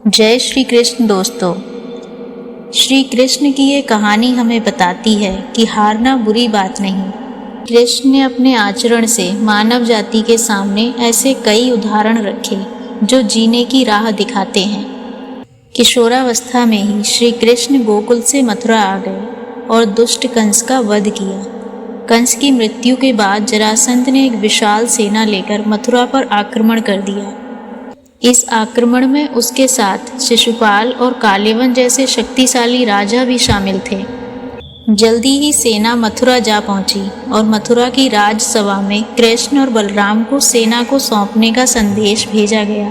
जय श्री कृष्ण दोस्तों। श्री कृष्ण की ये कहानी हमें बताती है कि हारना बुरी बात नहीं। कृष्ण ने अपने आचरण से मानव जाति के सामने ऐसे कई उदाहरण रखे जो जीने की राह दिखाते हैं। किशोरावस्था में ही श्री कृष्ण गोकुल से मथुरा आ गए और दुष्ट कंस का वध किया। कंस की मृत्यु के बाद जरासंध ने एक विशाल सेना लेकर मथुरा पर आक्रमण कर दिया। इस आक्रमण में उसके साथ शिशुपाल और काल्यवन जैसे शक्तिशाली राजा भी शामिल थे। जल्दी ही सेना मथुरा जा पहुंची और मथुरा की राजसभा में कृष्ण और बलराम को सेना को सौंपने का संदेश भेजा गया।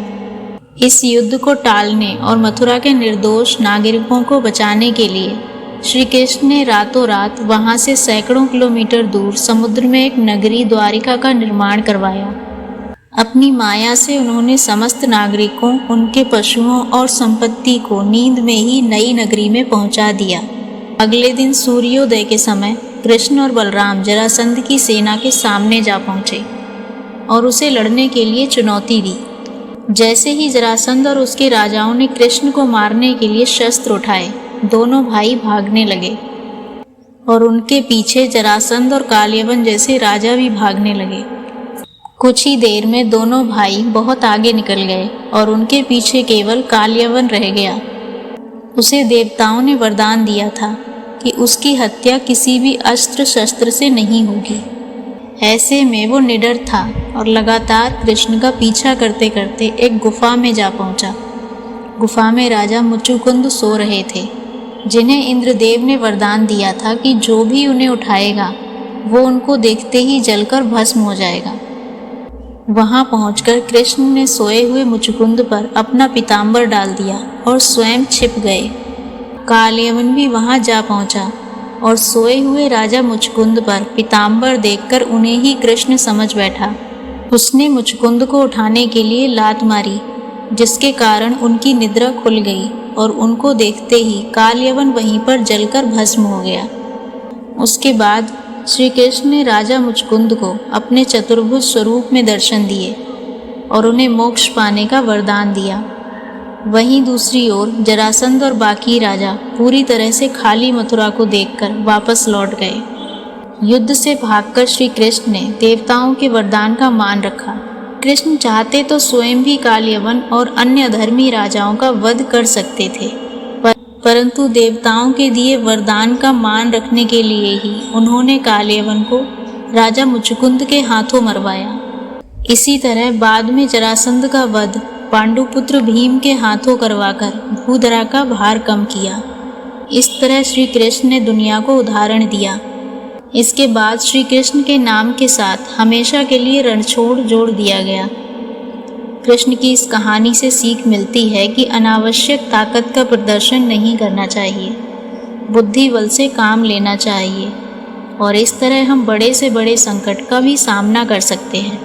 इस युद्ध को टालने और मथुरा के निर्दोष नागरिकों को बचाने के लिए श्री कृष्ण ने रातों रात वहां से सैकड़ों किलोमीटर दूर समुद्र में एक नगरी द्वारिका का निर्माण करवाया। अपनी माया से उन्होंने समस्त नागरिकों, उनके पशुओं और संपत्ति को नींद में ही नई नगरी में पहुंचा दिया। अगले दिन सूर्योदय के समय कृष्ण और बलराम जरासंध की सेना के सामने जा पहुंचे और उसे लड़ने के लिए चुनौती दी। जैसे ही जरासंध और उसके राजाओं ने कृष्ण को मारने के लिए शस्त्र उठाए, दोनों भाई भागने लगे और उनके पीछे जरासंध और काल्यवन जैसे राजा भी भागने लगे। कुछ ही देर में दोनों भाई बहुत आगे निकल गए और उनके पीछे केवल काल्यवन रह गया। उसे देवताओं ने वरदान दिया था कि उसकी हत्या किसी भी अस्त्र शस्त्र से नहीं होगी। ऐसे में वो निडर था और लगातार कृष्ण का पीछा करते करते एक गुफा में जा पहुंचा। गुफा में राजा मुचुकुंद सो रहे थे, जिन्हें इंद्रदेव ने वरदान दिया था कि जो भी उन्हें उठाएगा वो उनको देखते ही जलकर भस्म हो जाएगा। वहां पहुंचकर कृष्ण ने सोए हुए मुचुकुंद पर अपना पीताम्बर डाल दिया और स्वयं छिप गए। काल्यवन भी वहां जा पहुंचा और सोए हुए राजा मुचुकुंद पर पीताम्बर देखकर उन्हें ही कृष्ण समझ बैठा। उसने मुचुकुंद को उठाने के लिए लात मारी, जिसके कारण उनकी निद्रा खुल गई और उनको देखते ही काल्यवन वहीं पर जलकर भस्म हो गया। उसके बाद श्री कृष्ण ने राजा मुचुकुंद को अपने चतुर्भुज स्वरूप में दर्शन दिए और उन्हें मोक्ष पाने का वरदान दिया। वहीं दूसरी ओर जरासंध और बाकी राजा पूरी तरह से खाली मथुरा को देखकर वापस लौट गए। युद्ध से भागकर श्री कृष्ण ने देवताओं के वरदान का मान रखा। कृष्ण चाहते तो स्वयं भी काल्यवन और अन्य अधर्मी राजाओं का वध कर सकते थे, परंतु देवताओं के दिए वरदान का मान रखने के लिए ही उन्होंने काल्यवन को राजा मुचुकुंद के हाथों मरवाया। इसी तरह बाद में जरासंध का वध पांडुपुत्र भीम के हाथों करवाकर भूधरा का भार कम किया। इस तरह श्री कृष्ण ने दुनिया को उदाहरण दिया। इसके बाद श्री कृष्ण के नाम के साथ हमेशा के लिए रणछोड़ जोड़ दिया गया। कृष्ण की इस कहानी से सीख मिलती है कि अनावश्यक ताकत का प्रदर्शन नहीं करना चाहिए, बुद्धि बल से काम लेना चाहिए और इस तरह हम बड़े से बड़े संकट का भी सामना कर सकते हैं।